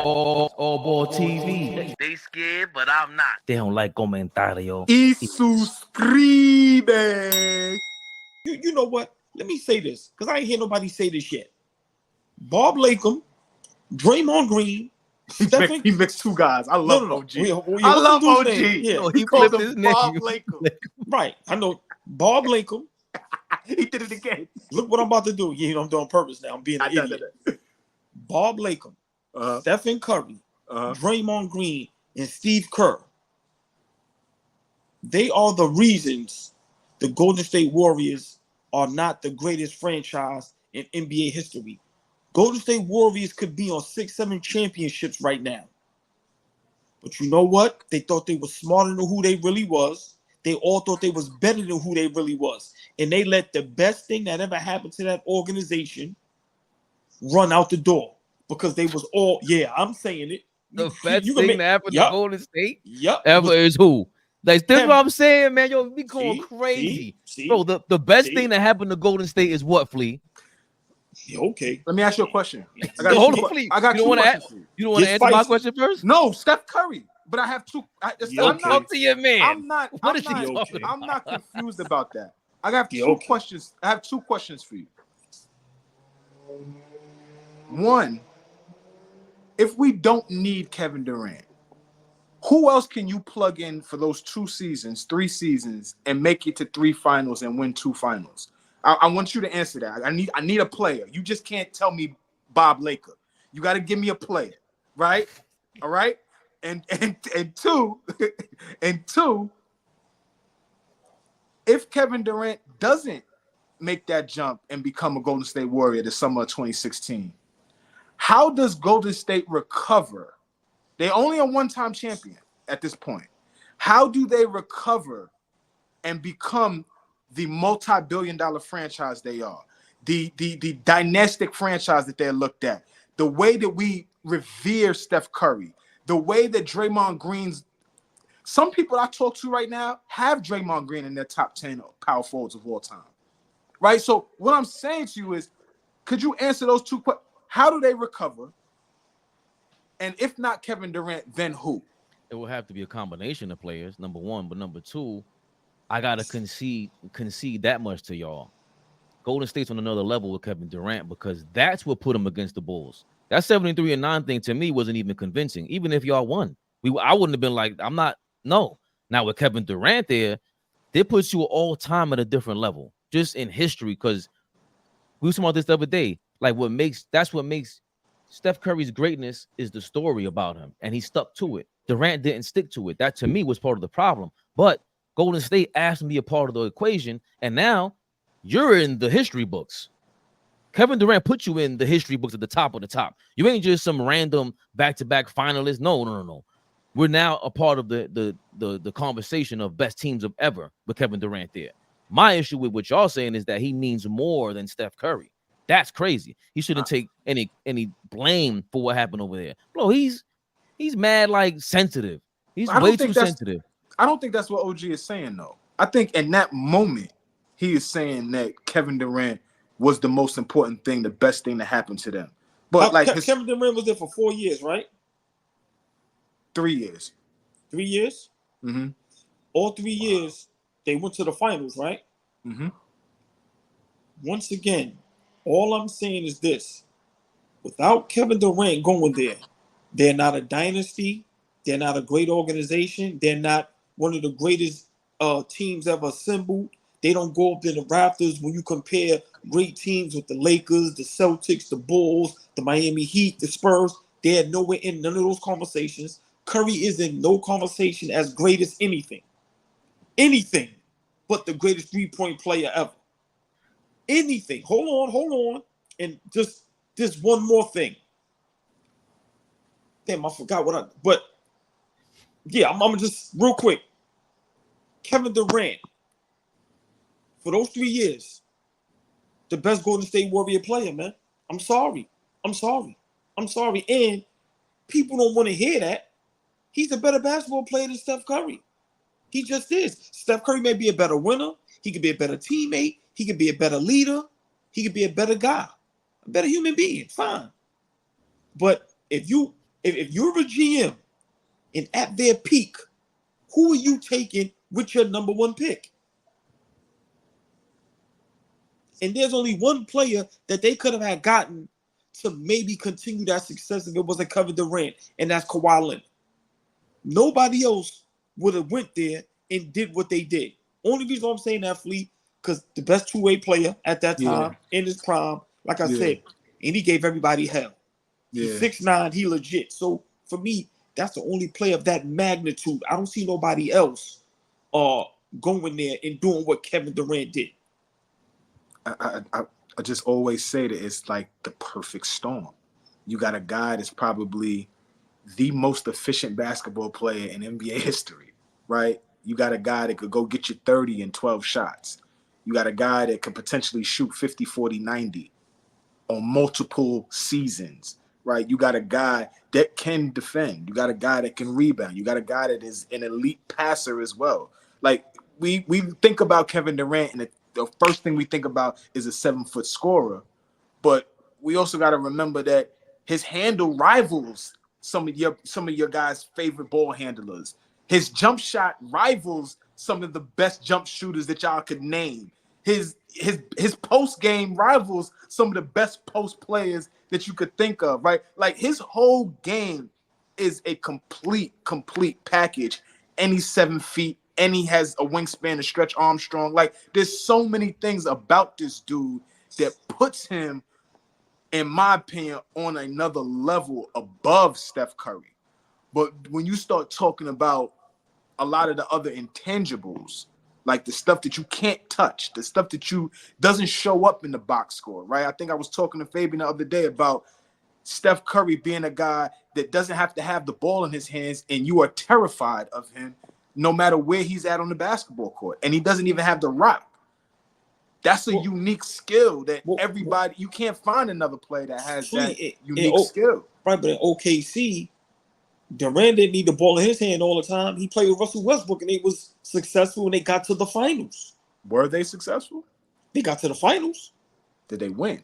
AllBall TV. They scared, but I'm not. They don't like comentario. Y suscribe. You know what? Let me say this, because I ain't hear nobody say this yet. Bob Latham, Draymond Green, He mixed two guys. I love OG. I love OG. Yeah, he called flipped him his name. Bob Latham. right. I know Bob Latham. He did it again. Look what I'm about to do. You know, I'm doing on purpose now. I'm being an idiot. Bob Latham, Stephen Curry, Draymond Green, and Steve Kerr. They are the reasons the Golden State Warriors are not the greatest franchise in NBA history. Golden State Warriors could be on 6-7 championships right now. But you know what? They thought they were smarter than who they really was. They all thought they was better than who they really was. And they let the best thing that ever happened to that organization run out the door. Because they was all, I'm saying it. The best thing that happened to Golden State Yep. ever is who? Like, this is what I'm saying, man. Yo, we going crazy. Bro, the best thing that happened to Golden State is what, Flea? Okay. Let me ask you a question. Hold on, Flea. I got two questions for you. You don't want to answer my question first? No, Steph Curry. But I have two. Talk to your man. I'm not confused about that. I have two questions. I have two questions for you. One, if we don't need Kevin Durant, who else can you plug in for those 2 seasons, 3 seasons, and make it to 3 finals and win 2 finals? I want you to answer that. I need a player. You just can't tell me Bob Laker. You got to give me a player, right? All right. And two, if Kevin Durant doesn't make that jump and become a Golden State Warrior the summer of 2016, how does Golden State recover? They're only a one-time champion at this point. How do they recover and become the multi-billion-dollar franchise they are? The dynastic franchise that they're looked at. The way that we revere Steph Curry. The way that Draymond Green's, some people I talk to right now have Draymond Green in their top 10 power forwards of all time. Right? So what I'm saying to you is, could you answer those two questions? How do they recover? And if not Kevin Durant, then who? It will have to be a combination of players, number one. But number two, I got to concede that much to y'all. Golden State's on another level with Kevin Durant because that's what put him against the Bulls. That 73-9 thing to me wasn't even convincing. Even if y'all won, I wouldn't have been like, no. Now with Kevin Durant there, they put you all time at a different level, just in history. Because we were talking about this the other day. Like that's what makes Steph Curry's greatness is the story about him, and he stuck to it. Durant didn't stick to it. That to me was part of the problem. But Golden State asked him to be a part of the equation, and now you're in the history books. Kevin Durant put you in the history books at the top of the top. You ain't just some random back-to-back finalist. No. We're now a part of the conversation of best teams of ever with Kevin Durant there. My issue with what y'all saying is that he means more than Steph Curry. That's crazy. He shouldn't take any blame for what happened over there. Bro, he's mad, like, sensitive. He's way too sensitive. I don't think that's what OG is saying, though. I think in that moment, he is saying that Kevin Durant was the most important thing, the best thing that happened to them. But Kevin Durant was there for 4 years, right? 3 years. 3 years? Mm-hmm. All 3 years, they went to the finals, right? Mm-hmm. Once again, all I'm saying is this. Without Kevin Durant going there, they're not a dynasty. They're not a great organization. They're not one of the greatest teams ever assembled. They don't go up in the rafters when you compare great teams with the Lakers, the Celtics, the Bulls, the Miami Heat, the Spurs. They're nowhere in none of those conversations. Curry is in no conversation as great as anything but the greatest three-point player ever. Anything. Hold on. And just one more thing. Damn, I forgot but yeah, I'm just real quick. Kevin Durant, for those 3 years, the best Golden State Warrior player, man. I'm sorry. And people don't want to hear that. He's a better basketball player than Steph Curry. He just is. Steph Curry may be a better winner. He could be a better teammate. He could be a better leader. He could be a better guy, a better human being. Fine. But if if you're a GM and at their peak, who are you taking with your number one pick? And there's only one player that they could have had gotten to maybe continue that success if it wasn't Kevin Durant, and that's Kawhi Leonard. Nobody else would have went there and did what they did. Only reason I'm saying that, Flee, because the best two-way player at that time in his prime, like I said, and he gave everybody hell. He's 6'9", he legit. So for me, that's the only player of that magnitude. I don't see nobody else going there and doing what Kevin Durant did. I just always say that it's like the perfect storm. You got a guy that's probably the most efficient basketball player in NBA history, right? You got a guy that could go get you 30 and 12 shots. You got a guy that could potentially shoot 50, 40, 90 on multiple seasons, right? You got a guy that can defend. You got a guy that can rebound. You got a guy that is an elite passer as well. Like, we think about Kevin Durant, and the first thing we think about is a 7-foot scorer. But we also got to remember that his handle rivals some of your guys' favorite ball handlers. His jump shot rivals some of the best jump shooters that y'all could name. His post game rivals some of the best post players that you could think of, right? Like, his whole game is a complete package. And he's 7 feet, and he has a wingspan to stretch Armstrong. Like, there's so many things about this dude that puts him, in my opinion, on another level above Steph Curry. But when you start talking about a lot of the other intangibles, like the stuff that you can't touch, the stuff that doesn't show up in the box score, right? I think I was talking to Fabian the other day about Steph Curry being a guy that doesn't have to have the ball in his hands, and you are terrified of him no matter where he's at on the basketball court. And he doesn't even have the rock. That's a unique skill that you can't find another player that has that unique skill. Right, but in OKC, Durant didn't need the ball in his hand all the time. He played with Russell Westbrook, and they was successful, and they got to the finals. Were they successful? They got to the finals. Did they win?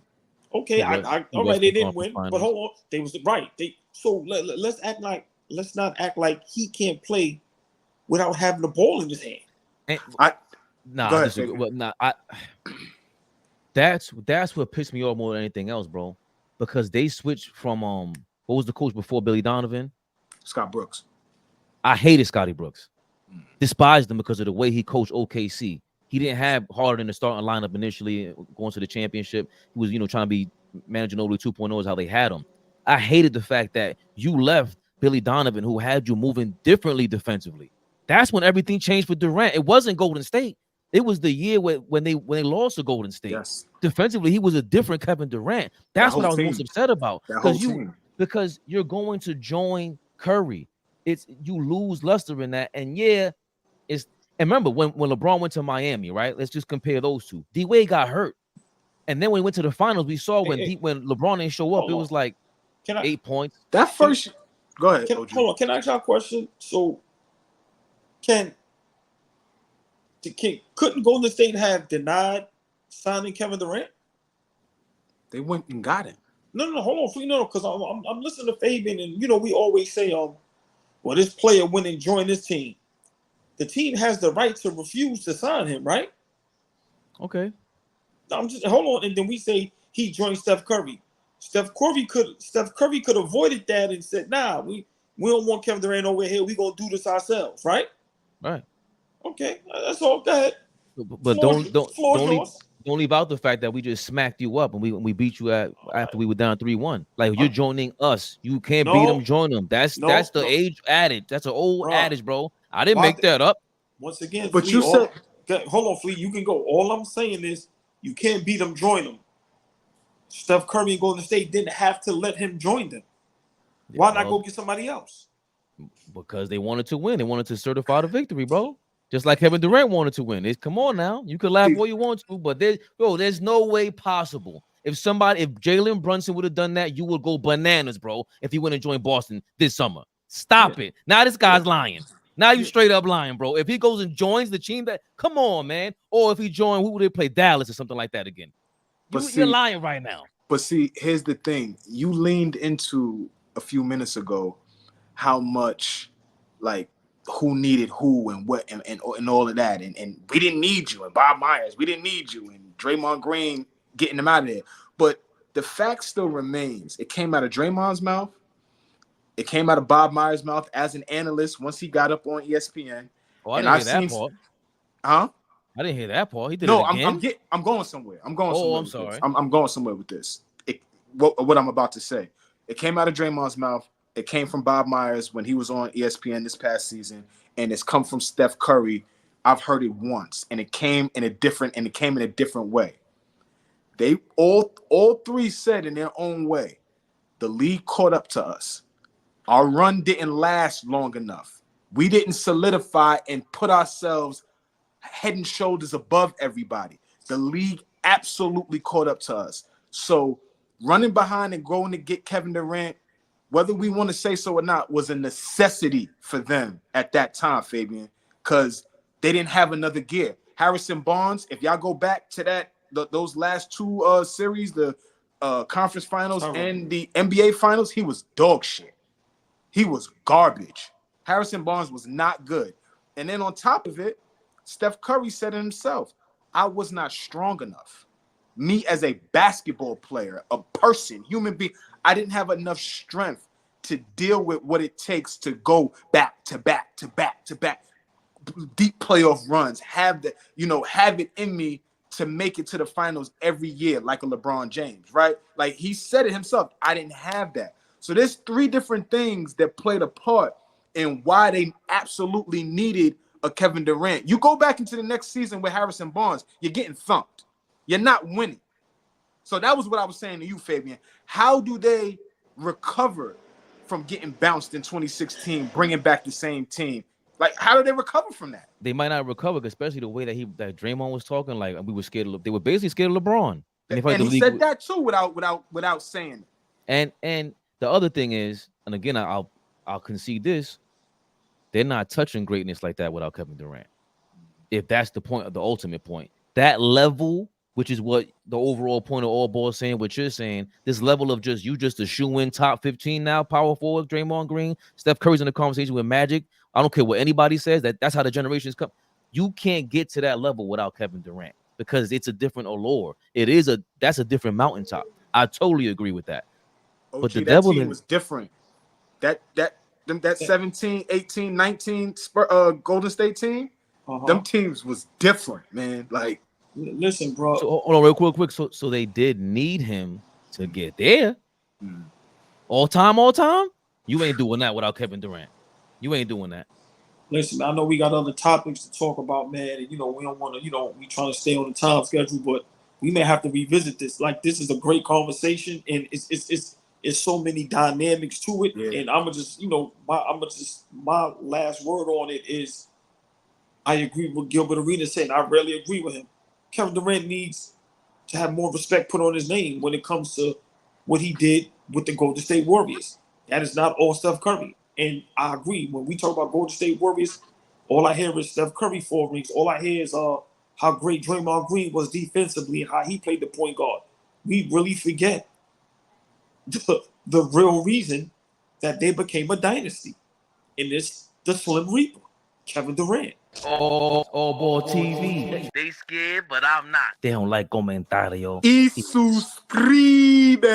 Okay, all right, they didn't win, but hold on, they was right. Let's not act like he can't play without having the ball in his hand. That's what pissed me off more than anything else, bro. Because they switched from what was the coach before Billy Donovan? Scott Brooks. I hated Scotty Brooks. Despised him because of the way he coached OKC. He didn't have Harden in the starting lineup initially going to the championship. He was, trying to be managing over 2.0 is how they had him. I hated the fact that you left Billy Donovan, who had you moving differently defensively. That's when everything changed for Durant. It wasn't Golden State. It was the year when they lost to Golden State. Yes. Defensively, he was a different Kevin Durant. That's what I was most upset about. Because you're going to join Curry. You lose luster in that. And remember when LeBron went to Miami, right? Let's just compare those two. D-Wade got hurt. And then when we went to the finals, we saw when LeBron didn't show up, it was like 8 points. Go ahead. Hold on. Can I ask y'all a question? So couldn't Golden State have denied signing Kevin Durant? They went and got him. No, hold on. No, because I'm listening to Fabian, and we always say, well, this player went and joined this team. The team has the right to refuse to sign him, right? Okay. I'm just hold on, and then we say he joined Steph Curry. Steph Curry could have avoided that and said, "Nah, we don't want Kevin Durant over here. We gonna do this ourselves, right?" Right. Okay, that's all. Go ahead. But don't leave out the fact that we just smacked you up and we beat you after we were down 3-1. Like, you're joining us. You can't beat them, join them. That's the age adage. That's an old adage, bro. I didn't make that up. Once again, but Flee, you said, hold on, Flee. You can go. All I'm saying is you can't beat them, join them. Steph Curry and Golden State didn't have to let him join them. Why not go get somebody else? Because they wanted to win. They wanted to certify the victory, bro. Just like Kevin Durant wanted to win. Come on now. You can laugh all you want to, but there's no way possible. If Jalen Brunson would have done that, you would go bananas, bro, if he went and joined Boston this summer. Stop it. Now this guy's lying. Now you straight up lying, bro. If he goes and joins the team come on, man. Or if he joined, who would they play? Dallas or something like that again. You're lying right now. But see, here's the thing. You leaned into a few minutes ago how much like who needed who and what and all of that. And we didn't need you. And Bob Myers, we didn't need you. And Draymond Green getting them out of there. But the fact still remains. It came out of Draymond's mouth. It came out of Bob Myers' mouth as an analyst once he got up on ESPN. Oh, I didn't hear that part. Huh? I didn't hear that part. He did No, it again? I'm going somewhere. I'm sorry. I'm going somewhere with this. What I'm about to say. It came out of Draymond's mouth. It came from Bob Myers when he was on ESPN this past season, and it's come from Steph Curry. I've heard it once, and it came in a different way. They all three said in their own way, the league caught up to us. Our run didn't last long enough. We didn't solidify and put ourselves head and shoulders above everybody. The league absolutely caught up to us. So running behind and going to get Kevin Durant, whether we want to say so or not, was a necessity for them at that time, Fabian, because they didn't have another gear. Harrison Barnes, if y'all go back to those last two series, the conference finals and the NBA finals, he was dog shit. He was garbage. Harrison Barnes was not good. And then on top of it, Steph Curry said it himself, I was not strong enough. Me as a basketball player, a person, human being, I didn't have enough strength to deal with what it takes to go back to back to back to back, deep playoff runs, have it in me to make it to the finals every year like a LeBron James, right? Like he said it himself, I didn't have that. So there's three different things that played a part in why they absolutely needed a Kevin Durant. You go back into the next season with Harrison Barnes, you're getting thumped. You're not winning. So that was what I was saying to you, Fabian. How do they recover from getting bounced in 2016, bringing back the same team? Like, how do they recover from that? They might not recover, especially the way that Draymond was talking. Like we were scared of. They were basically scared of LeBron, and he said that too without saying it. And the other thing is, and again, I'll concede this: they're not touching greatness like that without Kevin Durant. If that's the point, the ultimate point, that level, which is what the overall point of AllBall is saying, what you're saying, this level of just a shoe-in top 15 now, power forward, Draymond Green, Steph Curry's in the conversation with Magic. I don't care what anybody says, that's how the generations come. You can't get to that level without Kevin Durant because it's a different allure. That's a different mountaintop. I totally agree with that. OG, but the that team was different. That 17, 18, 19 Golden State team, them teams was different, man. Like, listen, bro. So, hold on, real quick. So they did need him to get there. All time. You ain't doing that without Kevin Durant. You ain't doing that. Listen, I know we got other topics to talk about, man. And, we don't want to, we trying to stay on the time schedule, but we may have to revisit this. Like, this is a great conversation, and it's so many dynamics to it. Yeah. And I'm gonna just, my last word on it is, I agree with Gilbert Arenas saying. I rarely agree with him. Kevin Durant needs to have more respect put on his name when it comes to what he did with the Golden State Warriors. That is not all Steph Curry. And I agree. When we talk about Golden State Warriors, all I hear is Steph Curry 4 rings. All I hear is how great Draymond Green was defensively and how he played the point guard. We really forget the real reason that they became a dynasty. And it's the Slim Reaper, Kevin Durant. AllBall TV. They scared, but I'm not. They don't like comentario. Y suscribe.